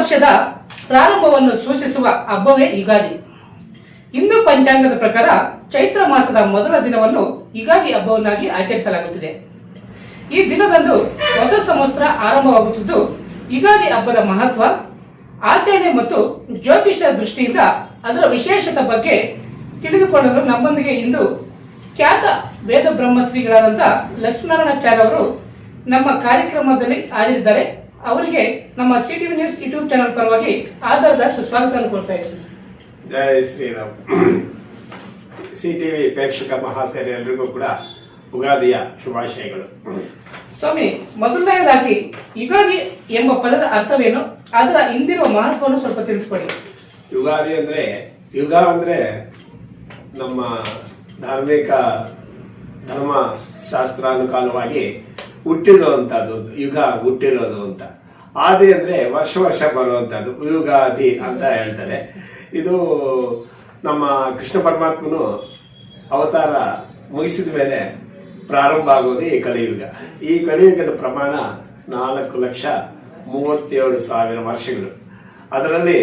ವರ್ಷದ ಪ್ರಾರಂಭವನ್ನು ಸೂಚಿಸುವ ಹಬ್ಬವೇ ಯುಗಾದಿ. ಹಿಂದೂ ಪಂಚಾಂಗದ ಪ್ರಕಾರ ಚೈತ್ರ ಮಾಸದ ಮೊದಲ ದಿನವನ್ನು ಯುಗಾದಿ ಹಬ್ಬವನ್ನಾಗಿ ಆಚರಿಸಲಾಗುತ್ತಿದೆ. ಈ ದಿನದಂದು ಹೊಸ ಸಂವತ್ಸರ ಆರಂಭವಾಗುತ್ತಿದ್ದು, ಯುಗಾದಿ ಹಬ್ಬದ ಮಹತ್ವ, ಆಚರಣೆ ಮತ್ತು ಜ್ಯೋತಿಷ್ಯ ದೃಷ್ಟಿಯಿಂದ ಅದರ ವಿಶೇಷತೆ ಬಗ್ಗೆ ತಿಳಿದುಕೊಳ್ಳಲು ನಮ್ಮೊಂದಿಗೆ ಇಂದು ಖ್ಯಾತ ವೇದ ಬ್ರಹ್ಮಶ್ರೀಗಳಾದಂತಹ ಲಕ್ಷ್ಮೀನಾರಾಯಣಾಚಾರ್ಯ ಅವರು ನಮ್ಮ ಕಾರ್ಯಕ್ರಮದಲ್ಲಿ ಹಾಜರಿದ್ದಾರೆ. ಅವರಿಗೆ ನಮ್ಮ ಸಿಟಿವಿ ನ್ಯೂಸ್ ಯೂಟ್ಯೂಬ್ ಚಾನಲ್ ಪರವಾಗಿ ಆಧಾರದ ಸುಸ್ವಾಗತ ಕೊಡ್ತಾ ಇದ್ದೀವಿ. ಜೈ ಶ್ರೀರಾಮ್. ಸಿಟಿವಿ ಪ್ರೇಕ್ಷಕ ಮಹಾಶಯರೆಲ್ಲರಿಗೂ ಕೂಡ ಯುಗಾದಿಯ ಶುಭಾಶಯಗಳು. ಸ್ವಾಮಿ, ಮೊದಲನೆಯದಾಗಿ ಯುಗಾದಿ ಎಂಬ ಪದದ ಅರ್ಥವೇನು, ಅದರ ಹಿಂದಿರುವ ಮಹತ್ವವನ್ನು ಸ್ವಲ್ಪ ತಿಳಿಸ್ಕೊಡಿ. ಯುಗಾದಿ ಅಂದ್ರೆ, ಯುಗ ಅಂದ್ರೆ ನಮ್ಮ ಧಾರ್ಮಿಕ ಧರ್ಮಶಾಸ್ತ್ರಾನುಕಾಲವಾಗಿ ಹುಟ್ಟಿರುವಂತಹದ್ದು ಯುಗ, ಹುಟ್ಟಿರೋದು ಅಂತ. ಆದಿ ಅಂದ್ರೆ ವರ್ಷ ವರ್ಷ ಬರುವಂತಹದ್ದು, ಯುಗಾದಿ ಅಂತ ಹೇಳ್ತಾರೆ. ಇದು ನಮ್ಮ ಕೃಷ್ಣ ಪರಮಾತ್ಮನು ಅವತಾರ ಮುಗಿಸಿದ ಮೇಲೆ ಪ್ರಾರಂಭ ಆಗೋದು ಈ ಕಲಿಯುಗ. ಈ ಕಲಿಯುಗದ ಪ್ರಮಾಣ 4,37,000 ವರ್ಷಗಳು. ಅದರಲ್ಲಿ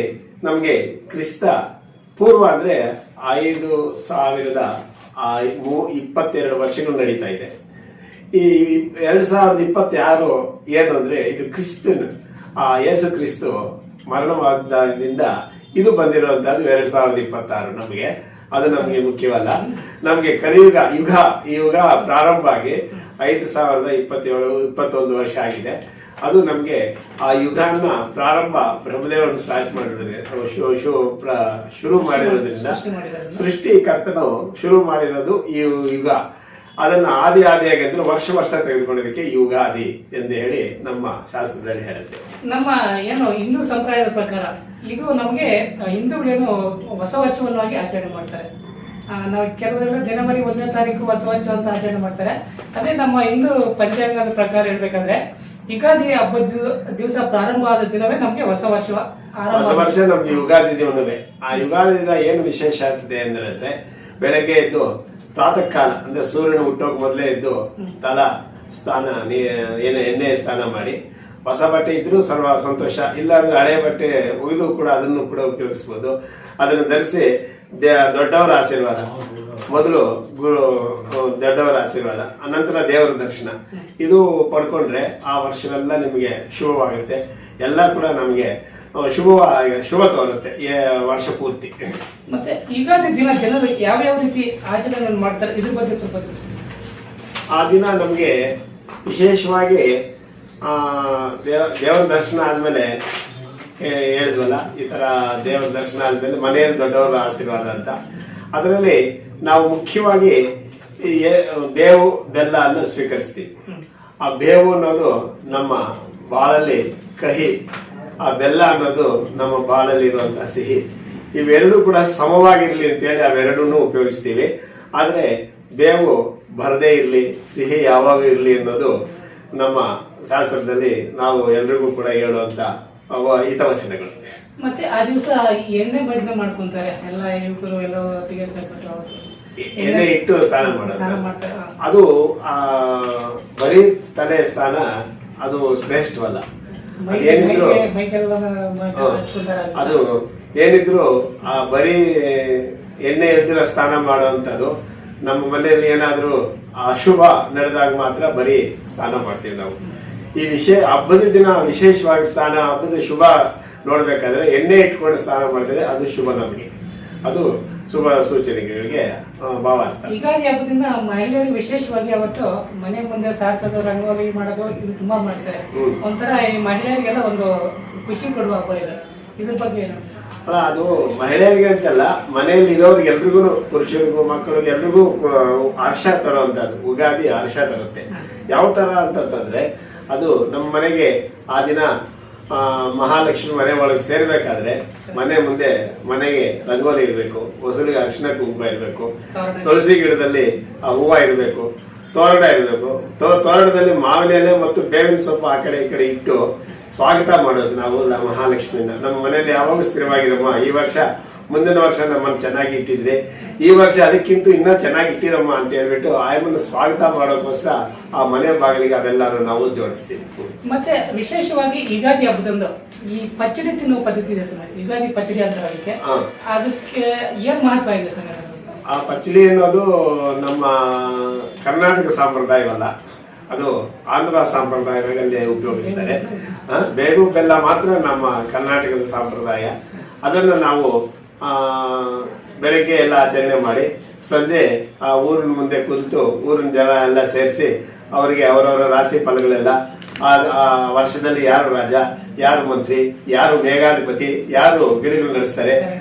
ನಮಗೆ ಕ್ರಿಸ್ತ ಪೂರ್ವ ಅಂದ್ರೆ 5,022 ವರ್ಷಗಳು ನಡೀತಾ ಇದೆ. ಈ 2026 ಏನು ಅಂದ್ರೆ ಇದು ಕ್ರಿಸ್ತನ್ ಯೇಸು ಕ್ರಿಸ್ತು ಮರಣವಾದಾಗಿನಿಂದ ಇದು ಬಂದಿರುವಂತಹದ್ದು 2026 ನಮಗೆ. ಅದು ನಮಗೆ ಮುಖ್ಯವಲ್ಲ. ನಮ್ಗೆ ಕಲಿಯುಗ ಯುಗ, ಈ ಯುಗ ಪ್ರಾರಂಭ ಆಗಿ 5,021 ವರ್ಷ ಆಗಿದೆ. ಅದು ನಮ್ಗೆ ಆ ಯುಗನ ಪ್ರಾರಂಭ ಬ್ರಹ್ಮದೇವರು ಸ್ಟಾರ್ಟ್ ಶುರು ಮಾಡಿರೋದ್ರಿಂದ, ಸೃಷ್ಟಿಕರ್ತನು ಶುರು ಮಾಡಿರೋದು ಈ ಯುಗ. ಅದನ್ನ ಆದಿಯಾಗಿ ಅಂದ್ರೆ ವರ್ಷ ವರ್ಷ ತೆಗೆದುಕೊಂಡಿದ್ದಕ್ಕೆ ಯುಗಾದಿ ಎಂದು ಹೇಳಿ ನಮ್ಮ ಶಾಸ್ತ್ರದಲ್ಲಿ ಹೇಳುತ್ತೆ. ನಮ್ಮ ಏನು ಹಿಂದೂ ಸಂಪ್ರದಾಯದ ಪ್ರಕಾರ ಇದು ನಮಗೆ ಹಿಂದೂಗಳೇನು ಹೊಸ ವರ್ಷವನ್ನಾಗಿ ಆಚರಣೆ ಮಾಡ್ತಾರೆ. ನಾವು ಕೆಲವರೆಲ್ಲ ಜನವರಿ 1ನೇ ತಾರೀಕು ಹೊಸ ವರ್ಷ ಅಂತ ಆಚರಣೆ ಮಾಡ್ತಾರೆ. ಅದೇ ನಮ್ಮ ಹಿಂದೂ ಪಂಚಾಂಗದ ಪ್ರಕಾರ ಹೇಳ್ಬೇಕಂದ್ರೆ ಯುಗಾದಿ ಹಬ್ಬದ ದಿವಸ ಪ್ರಾರಂಭ ಆದ ದಿನವೇ ನಮ್ಗೆ ಹೊಸ ವರ್ಷ ನಮ್ಗೆ ಯುಗಾದಿ ದಿನವೇ. ಆ ಯುಗಾದಿ ಏನು ವಿಶೇಷ ಆಗ್ತದೆ ಅಂದ್ರೆ, ಬೆಳಗ್ಗೆ ಎದ್ದು ಪ್ರಾತಃ ಕಾಲ ಅಂದ್ರೆ ಸೂರ್ಯನ ಹುಟ್ಟೋಕ್ ಮೊದಲೇ ಎದ್ದು ತಲಾ ಸ್ನಾನ, ಎಣ್ಣೆ ಸ್ನಾನ ಮಾಡಿ, ಹೊಸ ಬಟ್ಟೆ ಇದ್ರೂ ಸರ್ವ ಸಂತೋಷ, ಇಲ್ಲ ಅಂದ್ರೆ ಹಳೆ ಬಟ್ಟೆ ಒಯ್ದು ಕೂಡ ಅದನ್ನು ಕೂಡ ಉಪಯೋಗಿಸಬಹುದು. ಅದನ್ನು ಧರಿಸಿ ದೊಡ್ಡವರ ಆಶೀರ್ವಾದ, ಮೊದಲು ಗುರು ದೊಡ್ಡವರ ಆಶೀರ್ವಾದ, ಅನಂತರ ದೇವರ ದರ್ಶನ, ಇದು ಪಡ್ಕೊಂಡ್ರೆ ಆ ವರ್ಷವೆಲ್ಲ ನಿಮಗೆ ಶುಭವಾಗುತ್ತೆ. ಎಲ್ಲ ಕೂಡ ನಮಗೆ ಶುಭ ತೋರುತ್ತೆ ವರ್ಷ ಪೂರ್ತಿ. ಮತ್ತೆ ಯುಗಾದಿ ದಿನ ಜನರು ಯಾವ್ಯಾವ ರೀತಿ ಆಚರಣೆ ಮಾಡ್ತಾರೆ, ಇದ್ರ ಬಗ್ಗೆ ಸ್ವಲ್ಪ ಆ ದಿನ ನಮ್ಗೆ ವಿಶೇಷವಾಗಿ ದೇವರ ದರ್ಶನ ಆದ್ಮೇಲೆ ಹೇಳಿದ್ವಲ್ಲ, ಈ ತರ ದೇವರ ದರ್ಶನ ಆದ್ಮೇಲೆ ಮನೆಯಲ್ಲಿ ದೊಡ್ಡವರ ಆಶೀರ್ವಾದ ಅಂತ. ಅದರಲ್ಲಿ ನಾವು ಮುಖ್ಯವಾಗಿ ಬೇವು ಬೆಲ್ಲ ಅನ್ನು ಸ್ವೀಕರಿಸ್ತೀವಿ. ಆ ಬೇವು ಅನ್ನೋದು ನಮ್ಮ ಬಾಳಲ್ಲಿ ಕಹಿ, ಆ ಬೆಲ್ಲ ಅನ್ನೋದು ನಮ್ಮ ಬಾಳಲ್ಲಿ ಇರುವಂತಹ ಸಿಹಿ. ಇವೆರಡೂ ಕೂಡ ಸಮವಾಗಿರ್ಲಿ ಅಂತೇಳಿ ಅವೆರಡನ್ನೂ ಉಪಯೋಗಿಸ್ತೀವಿ. ಆದ್ರೆ ಬೇವು ಬರದೇ ಇರ್ಲಿ, ಸಿಹಿ ಯಾವಾಗ ಇರ್ಲಿ ಅನ್ನೋದು ನಮ್ಮ ಶಾಸ್ತ್ರದಲ್ಲಿ ನಾವು ಎಲ್ರಿಗೂ ಕೂಡ ಹೇಳುವಂತ ಹಿತವಚನಗಳು. ಮತ್ತೆ ಆ ದಿವಸ ಎಣ್ಣೆ ಭಜನೆ ಮಾಡ್ಕೊಂತಾರೆ ಎಲ್ಲ ಯುವಕರು, ಎಲ್ಲ ಒಟ್ಟಿಗೆ ಸೇರ್ಬಿಟ್ಟು ಎಣ್ಣೆ ಇಟ್ಟು ಸ್ನಾನ ಮಾಡೋದು. ಅದು ಬರೀ ತಲೆ ಸ್ನಾನ ಅದು ಶ್ರೇಷ್ಠವಲ್ಲ. ಅದು ಏನಿದ್ರು ಆ ಬರೀ ಎಣ್ಣೆ ಇಲ್ದಿರ ಸ್ನಾನ ಮಾಡುವಂತದ್ದು. ನಮ್ಮ ಮನೆಯಲ್ಲಿ ಏನಾದ್ರೂ ಅಶುಭ ನಡೆದಾಗ ಮಾತ್ರ ಬರೀ ಸ್ನಾನ ಮಾಡ್ತೀವಿ ನಾವು. ಈ ಹಬ್ಬದ ದಿನ ವಿಶೇಷವಾಗಿ ಸ್ನಾನ, ಹಬ್ಬದ ಶುಭ ನೋಡ್ಬೇಕಾದ್ರೆ ಎಣ್ಣೆ ಇಟ್ಕೊಂಡು ಸ್ನಾನ ಮಾಡಿದ್ರೆ ಅದು ಶುಭ ನಮಗೆ, ಅದು ಶುಭ ಸೂಚನೆಗಳಿಗೆ ಭಾವಾರ್ಥ. ಯುಗಾದಿ ಹಬ್ಬದಿಂದ ಮಹಿಳೆಯರಿಗೆ ವಿಶೇಷವಾಗಿ ಅವತ್ತು ಮನೆ ಮುಂದೆ ಸಾರಿಸೋದು, ರಂಗೋಲಿ ಮಾಡೋದು, ಇದು ತುಂಬಾ ಮಾಡ್ತಾರೆ. ಒಂಥರ ಈ ಮಹಿಳೆಯರಿಗೆಲ್ಲ ಒಂದು ಖುಷಿ ಕೊಡುವ ಹಬ್ಬ ಇದೆ. ಇದ್ರ ಬಗ್ಗೆ ಏನು? ಅಲ್ಲ, ಅದು ಮಹಿಳೆಯರಿಗೆ ಅಂತಲ್ಲ, ಮನೆಯಲ್ಲಿ ಇರೋರಿಗೆ ಎಲ್ರಿಗೂ, ಪುರುಷರಿಗೂ ಮಕ್ಕಳಿಗೆ ಎಲ್ರಿಗೂ ಹರ್ಷ ತರುವಂತದ್ದು. ಯುಗಾದಿ ಹರ್ಷ ತರುತ್ತೆ. ಯಾವ ತರ ಅಂತಂದ್ರೆ, ಅದು ನಮ್ಮ ಮನೆಗೆ ಆ ದಿನ ಮಹಾಲಕ್ಷ್ಮಿ ಮನೆ ಒಳಗೆ ಸೇರ್ಬೇಕಾದ್ರೆ ಮನೆ ಮುಂದೆ ಮನೆಗೆ ರಂಗೋಲಿ ಇರಬೇಕು, ಹೊಸಲಿಗೆ ಅರಿಶಿನ ಕುಂಕುಮ ಇರಬೇಕು, ತುಳಸಿ ಗಿಡದಲ್ಲಿ ಹೂವ ಇರಬೇಕು, ತೋರಣ ಇರಬೇಕು. ತೋರಣದಲ್ಲಿ ಮಾವಿನ ಎಲೆ ಮತ್ತು ಬೇವಿನ ಸೊಪ್ಪು ಆ ಕಡೆ ಈ ಕಡೆ ಇಟ್ಟು ಸ್ವಾಗತ ಮಾಡೋದು ನಾವು ಮಹಾಲಕ್ಷ್ಮಿನ. ನಮ್ಮ ಮನೆಯಲ್ಲಿ ಯಾವಾಗ ಸ್ಥಿರವಾಗಿರಮ್ಮ, ಈ ವರ್ಷ ಮುಂದಿನ ವರ್ಷ ನಮ್ಮನ್ನು ಚೆನ್ನಾಗಿ ಇಟ್ಟಿದ್ರಿ, ಈ ವರ್ಷ ಅದಕ್ಕಿಂತ ಇನ್ನೂ ಚೆನ್ನಾಗಿ ಇಟ್ಟಿರಮ್ಮ ಅಂತ ಹೇಳ್ಬಿಟ್ಟು ಆಯಮ್ಮನ ಸ್ವಾಗತ ಮಾಡೋಕ್ಕೋಸ್ಕರ ಆ ಮನೆ ಬಾಗಿಲಿಗೆ ಅವೆಲ್ಲರೂ ನಾವು ಜೋಡಿಸ್ತೀವಿ. ಮತ್ತೆ ವಿಶೇಷವಾಗಿ ಯುಗಾದಿ ಹಬ್ಬದಂದು ಈ ಪಚ್ಚಡಿ ತಿನ್ನುವ ಪದ್ಧತಿ ಇದೆ ಸರ್, ಯುಗಾದಿ ಪಚ್ಚಡಿ ಅಂತ ಅದಕ್ಕೆ ಏನ್ ಮಹತ್ವ ಇದೆ ಸರ್? ಆ ಪಚ್ಚಡಿ ಅನ್ನೋದು ನಮ್ಮ ಕರ್ನಾಟಕ ಸಂಪ್ರದಾಯವಲ್ಲ, ಅದು ಆಂಧ್ರ ಸಂಪ್ರದಾಯದಲ್ಲಿ ಉಪಯೋಗಿಸ್ತಾರೆ. ಬೇವು ಬೆಲ್ಲ ಮಾತ್ರ ನಮ್ಮ ಕರ್ನಾಟಕದ ಸಂಪ್ರದಾಯ. ಅದನ್ನು ನಾವು ಬೆಳಗ್ಗೆ ಎಲ್ಲ ಆಚರಣೆ ಮಾಡಿ ಸಂಜೆ ಆ ಊರಿನ ಮುಂದೆ ಕುಳಿತು ಊರಿನ ಜನ ಎಲ್ಲ ಸೇರಿಸಿ ಅವರಿಗೆ ಅವರವರ ರಾಶಿ ಫಲಗಳೆಲ್ಲ, ಆ ವರ್ಷದಲ್ಲಿ ಯಾರು ರಾಜ, ಯಾರು ಮಂತ್ರಿ, ಯಾರು ಮೇಘಾಧಿಪತಿ, ಯಾರು ಗಿಡಗಳು ನಡೆಸ್ತಾರೆ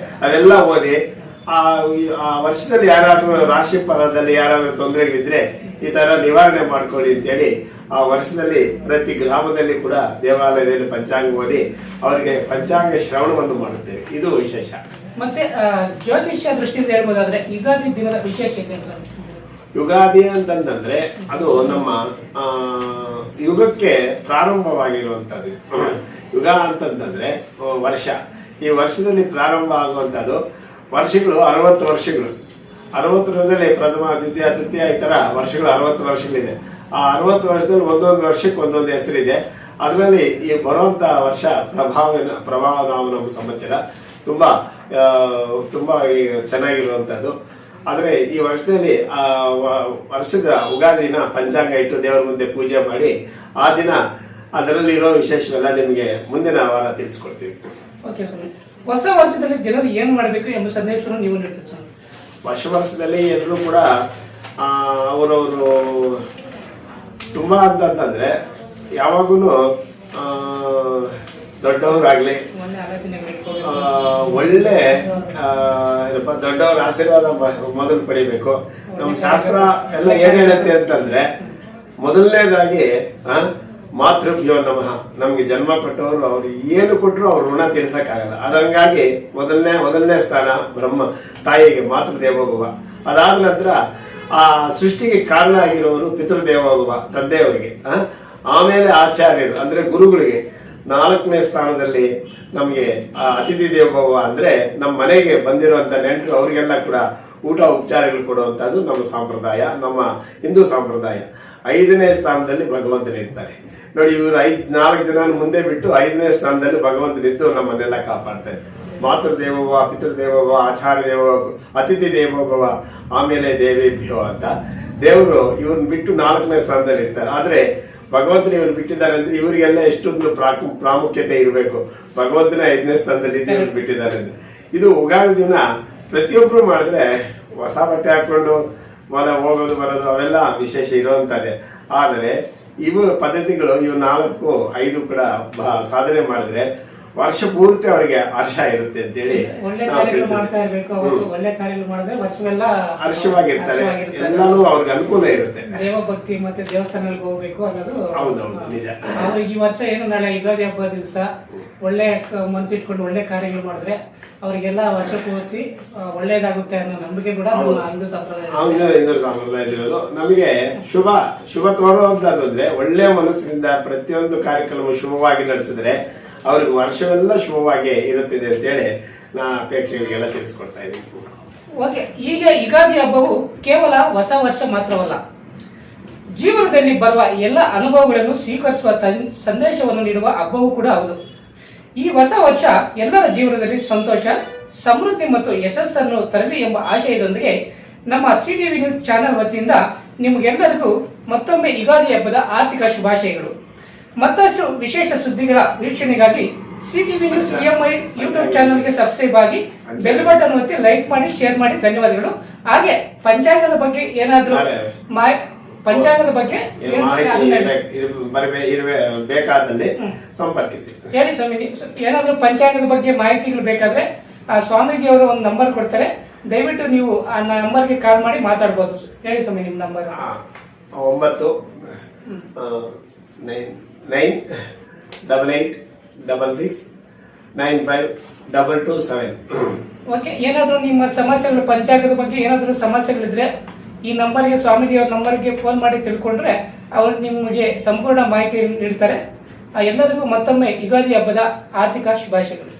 ಅವೆಲ್ಲ ಓದಿ ಆ ವರ್ಷದಲ್ಲಿ ಯಾರಾದ್ರೂ ರಾಶಿ ಫಲದಲ್ಲಿ ಯಾರಾದ್ರೂ ತೊಂದರೆಗಳಿದ್ರೆ ಈ ತರ ನಿವಾರಣೆ ಮಾಡ್ಕೊಳ್ಳಿ ಅಂತೇಳಿ ಆ ವರ್ಷದಲ್ಲಿ ಪ್ರತಿ ಗ್ರಾಮದಲ್ಲಿ ಕೂಡ ದೇವಾಲಯದಲ್ಲಿ ಪಂಚಾಂಗ ಓದಿ ಅವರಿಗೆ ಪಂಚಾಂಗ ಶ್ರವಣವನ್ನು ಮಾಡುತ್ತೇವೆ. ಇದು ವಿಶೇಷ. ಮತ್ತೆ ಜ್ಯೋತಿಷ್ಯ ದೃಷ್ಟಿಯಿಂದ ಹೇಳ್ಬೋದಾದ್ರೆ ಯುಗಾದಿ ದಿನದ ವಿಶೇಷತೆ? ಯುಗಾದಿ ಅಂತಂದ್ರೆ ಅದು ನಮ್ಮ ಯುಗಕ್ಕೆ ಪ್ರಾರಂಭವಾಗಿರುವಂತದ್ದು. ಯುಗ ಅಂತಂದ್ರೆ ವರ್ಷ. ಈ ವರ್ಷದಲ್ಲಿ ಪ್ರಾರಂಭ ಆಗುವಂತದ್ದು ವರ್ಷಗಳು 60 ವರ್ಷಗಳು. 60 ವರ್ಷದಲ್ಲಿ ಪ್ರಥಮ, ದ್ವಿತೀಯ, ತೃತೀಯ ಈ ತರ ವರ್ಷಗಳು 60 ವರ್ಷಗಳಿದೆ. ಆ 60 ವರ್ಷದಲ್ಲಿ ಒಂದೊಂದು ವರ್ಷಕ್ಕೆ ಒಂದೊಂದು ಹೆಸರಿದೆ. ಅದರಲ್ಲಿ ಈ ಬರುವಂತ ವರ್ಷ ಪ್ರಭಾವ ನಮ್ಮ ಸಂವತ್ಸರ ತುಂಬಾ ತುಂಬಾ ಚೆನ್ನಾಗಿರುವಂತದ್ದು. ಆದ್ರೆ ಈ ವರ್ಷದಲ್ಲಿ ಆ ವರ್ಷದ ಉಗಾದಿನ ಪಂಚಾಂಗ ಇಟ್ಟು ದೇವರ ಮುಂದೆ ಪೂಜೆ ಮಾಡಿ ಆ ದಿನ ಅದರಲ್ಲಿರೋ ವಿಶೇಷವೆಲ್ಲ ನಿಮಗೆ ಮುಂದಿನ ವಾರ ತಿಳಿಸ್ಕೊಡ್ತೀವಿ. Okay sir. ಹೊಸ ವರ್ಷದಲ್ಲಿ ಜನರು ಏನ್ ಮಾಡಬೇಕು ಎಂಬ ಸಂದೇಶವನ್ನು ನೀವು ನೀಡ್ತೀರಿ ಸರ್? ಹೊಸ ವರ್ಷದಲ್ಲಿ ಎಲ್ಲರೂ ಕೂಡ ಅವರವರು ತುಂಬಾ ಅಂತಂದ್ರೆ ಯಾವಾಗೂ ದೊಡ್ಡವರಾಗ್ಲಿ ಒಳ್ಳೆ ದೊಡ್ಡವರ ಆಶೀರ್ವಾದ ಮೊದಲು ಪಡಿಬೇಕು. ನಮ್ಮ ಶಾಸ್ತ್ರ ಎಲ್ಲ ಏನ್ ಹೇಳುತ್ತೆ ಅಂತಂದ್ರೆ ಮೊದಲನೇದಾಗಿ ಮಾತೃಭ್ಯೋ ನಮಃ, ನಮ್ಗೆ ಜನ್ಮ ಕೊಟ್ಟವರು ಅವ್ರು ಏನು ಕೊಟ್ಟರು ಅವ್ರ ಋಣ ತೀರ್ಸಕ್ಕಾಗಲ್ಲ. ಅದಂಗಾಗಿ ಮೊದಲನೇ ಸ್ಥಾನ ಬ್ರಹ್ಮ ತಾಯಿಗೆ, ಮಾತೃದೇವೋಭವ. ಅದಾದ ನಂತರ ಆ ಸೃಷ್ಟಿಗೆ ಕಾರಣ ಆಗಿರೋರು ಪಿತೃದೇವೋಭವ, ತಂದೆಯವರಿಗೆ. ಆಮೇಲೆ ಆಚಾರ್ಯರು ಅಂದ್ರೆ ಗುರುಗಳಿಗೆ. 4ನೇ ಸ್ಥಾನದಲ್ಲಿ ನಮ್ಗೆ ಅತಿಥಿ ದೇವೋಭವ ಅಂದ್ರೆ ನಮ್ಮ ಮನೆಗೆ ಬಂದಿರುವಂತ ನೆಂಟರು ಅವ್ರಿಗೆಲ್ಲ ಕೂಡ ಊಟ ಉಪಚಾರಗಳು ಕೊಡುವಂತದ್ದು ನಮ್ಮ ಸಂಪ್ರದಾಯ, ನಮ್ಮ ಹಿಂದೂ ಸಂಪ್ರದಾಯ. 5ನೇ ಸ್ಥಾನದಲ್ಲಿ ಭಗವಂತನಿರ್ತಾರೆ ನೋಡಿ. ಇವರು 4 ಜನ ಮುಂದೆ ಬಿಟ್ಟು 5ನೇ ಸ್ಥಾನದಲ್ಲಿ ಭಗವಂತನಿದ್ದು ನಮ್ಮನ್ನೆಲ್ಲ ಕಾಪಾಡ್ತಾರೆ. ಮಾತೃದೇವೋಭವ, ಪಿತೃದೇವೋಭವ, ಆಚಾರ್ಯ ದೇವೋಭವ, ಅತಿಥಿ ದೇವೋಭವ, ಆಮೇಲೆ ದೇವೇಭ್ಯೋ ಅಂತ ದೇವರು ಇವ್ರನ್ನ ಬಿಟ್ಟು 4ನೇ ಸ್ಥಾನದಲ್ಲಿ ಇರ್ತಾರೆ. ಆದ್ರೆ ಭಗವಂತನ ಇವ್ರು ಬಿಟ್ಟಿದ್ದಾರೆ ಅಂದ್ರೆ ಇವರಿಗೆಲ್ಲ ಎಷ್ಟೊಂದು ಪ್ರಾಮುಖ್ಯತೆ ಇರಬೇಕು. ಭಗವಂತನ 5ನೇ ಸ್ಥಾನದಲ್ಲಿ ಇವ್ರು ಬಿಟ್ಟಿದ್ದಾರೆ ಅಂದ್ರೆ ಇದು ಉಗಾದಿ ದಿನ ಪ್ರತಿಯೊಬ್ರು ಮಾಡಿದ್ರೆ ಹೊಸ ಬಟ್ಟೆ ಹಾಕೊಂಡು ಹೋಗೋದು ಬರೋದು ಅವೆಲ್ಲ ವಿಶೇಷ ಇರುವಂತದ್ದೇ. ಆದರೆ ಇವು ಪದ್ಧತಿಗಳು ಇವು 4, 5 ಕೂಡ ಸಾಧನೆ ಮಾಡಿದ್ರೆ ವರ್ಷ ಪೂರ್ತಿ ಅವರಿಗೆ ಹರ್ಷ ಇರುತ್ತೆ ಅಂತೇಳಿ ಹರ್ಷವಾಗಿರ್ತಾರೆ. ಎಲ್ಲಾನು ಅವ್ರಿಗೆ ಅನುಕೂಲ ಇರುತ್ತೆ. ದೇವಭಕ್ತಿ ಮತ್ತೆ ದೇವಸ್ಥಾನಗಳಿಗೆ ಹೋಗ್ಬೇಕು ಅನ್ನೋದು ಹೌದೌದು ನಿಜ. ಈ ವರ್ಷ ಏನು ನಾಳೆ ಯುಗಾದಿ ಹಬ್ಬ ದಿವಸ ಒಳ್ಳೆ ಮನಸ್ಸಿಟ್ಕೊಂಡು ಒಳ್ಳೆ ಕಾರ್ಯಗಳು ಮಾಡಿದ್ರೆ ಅವರಿಗೆಲ್ಲ ವರ್ಷ ಪೂರ್ತಿ ಒಳ್ಳೇದಾಗುತ್ತೆ ಅನ್ನೋ ನಂಬಿಕೆ ಕೂಡ ಹಿಂದೂ ಸಂಪ್ರದಾಯದಿರೋದು. ನಮಗೆ ಶುಭ ತೋರುವಂತದ್ದು ಅಂದ್ರೆ ಒಳ್ಳೆ ಮನಸ್ಸಿನಿಂದ ಪ್ರತಿಯೊಂದು ಕಾರ್ಯಕ್ರಮ ಶುಭವಾಗಿ ನಡೆಸಿದ್ರೆ ಅವ್ರಿಗೆ ವರ್ಷವೆಲ್ಲ ಶುಭವಾಗಿ ಇರುತ್ತಿದೆ ಅಂತೇಳಿ ನಾ ಪ್ರೇಕ್ಷಕರಿಗೆಲ್ಲ ತಿಳಿಸ್ಕೊಡ್ತಾ ಇದ್ದೀನಿ. ಓಕೆ, ಈಗ ಯುಗಾದಿ ಹಬ್ಬವು ಕೇವಲ ಹೊಸ ವರ್ಷ ಮಾತ್ರವಲ್ಲ, ಜೀವನದಲ್ಲಿ ಬರುವ ಎಲ್ಲ ಅನುಭವಗಳನ್ನು ಸ್ವೀಕರಿಸುವ ಸಂದೇಶವನ್ನು ನೀಡುವ ಹಬ್ಬವೂ ಕೂಡ ಹೌದು. ಈ ಹೊಸ ವರ್ಷ ಎಲ್ಲರ ಜೀವನದಲ್ಲಿ ಸಂತೋಷ, ಸಮೃದ್ಧಿ ಮತ್ತು ಯಶಸ್ಸನ್ನು ತರಲಿ ಎಂಬ ಆಶಯದೊಂದಿಗೆ ನಮ್ಮ ಸಿಟಿವಿ ನ್ಯೂಸ್ ಚಾನೆಲ್ ವತಿಯಿಂದ ನಿಮಗೆಲ್ಲರಿಗೂ ಮತ್ತೊಮ್ಮೆ ಯುಗಾದಿ ಹಬ್ಬದ ಆರ್ಥಿಕ ಶುಭಾಶಯಗಳು. ಮತ್ತಷ್ಟು ವಿಶೇಷ ಸುದ್ದಿಗಳ ವೀಕ್ಷಣೆಗಾಗಿ ಸಿಟಿವಿ ನ್ಯೂಸ್ CMI ಯೂಟ್ಯೂಬ್ ಚಾನೆಲ್ಗೆ ಸಬ್ಸ್ಕ್ರೈಬ್ ಆಗಿ ಬೆಲ್ ಬಟನ್ ಒತ್ತಿ ಲೈಕ್ ಮಾಡಿ ಶೇರ್ ಮಾಡಿ. ಧನ್ಯವಾದಗಳು. ಹಾಗೆ ಪಂಚಾಂಗದ ಬಗ್ಗೆ ಏನಾದರೂ ಪಂಚಾಂಗದ ಬಗ್ಗೆ ಬೇಕಾದಲ್ಲಿ ಸಂಪರ್ಕಿಸಿ. ಹೇಳಿ ಸ್ವಾಮಿ, ಏನಾದರೂ ಪಂಚಾಂಗದ ಬಗ್ಗೆ ಮಾಹಿತಿಗಳು ಬೇಕಾದ್ರೆ ಸ್ವಾಮೀಜಿ ಅವರು ಒಂದು ನಂಬರ್ ಕೊಡ್ತಾರೆ, ದಯವಿಟ್ಟು ನೀವು ಆ ನಂಬರ್ಗೆ ಕಾಲ್ ಮಾಡಿ ಮಾತಾಡ್ಬೋದು. ಹೇಳಿ ಸ್ವಾಮಿ ನಿಮ್ಮ ನಂಬರ್. 98866952227. ಓಕೆ, ಏನಾದರೂ ನಿಮ್ಮ ಸಮಸ್ಯೆಗಳು ಪಂಚಾಂಗದ ಬಗ್ಗೆ ಏನಾದರೂ ಸಮಸ್ಯೆಗಳಿದ್ರೆ ಈ ನಂಬರ್ಗೆ, ಸ್ವಾಮೀಜಿ ಅವ್ರ ನಂಬರ್ಗೆ ಫೋನ್ ಮಾಡಿ ತಿಳ್ಕೊಂಡ್ರೆ ಅವರು ನಿಮಗೆ ಸಂಪೂರ್ಣ ಮಾಹಿತಿ ನೀಡ್ತಾರೆ. ಎಲ್ಲರಿಗೂ ಮತ್ತೊಮ್ಮೆ ಯುಗಾದಿ ಹಬ್ಬದ ಆರ್ಥಿಕ ಶುಭಾಶಯಗಳು.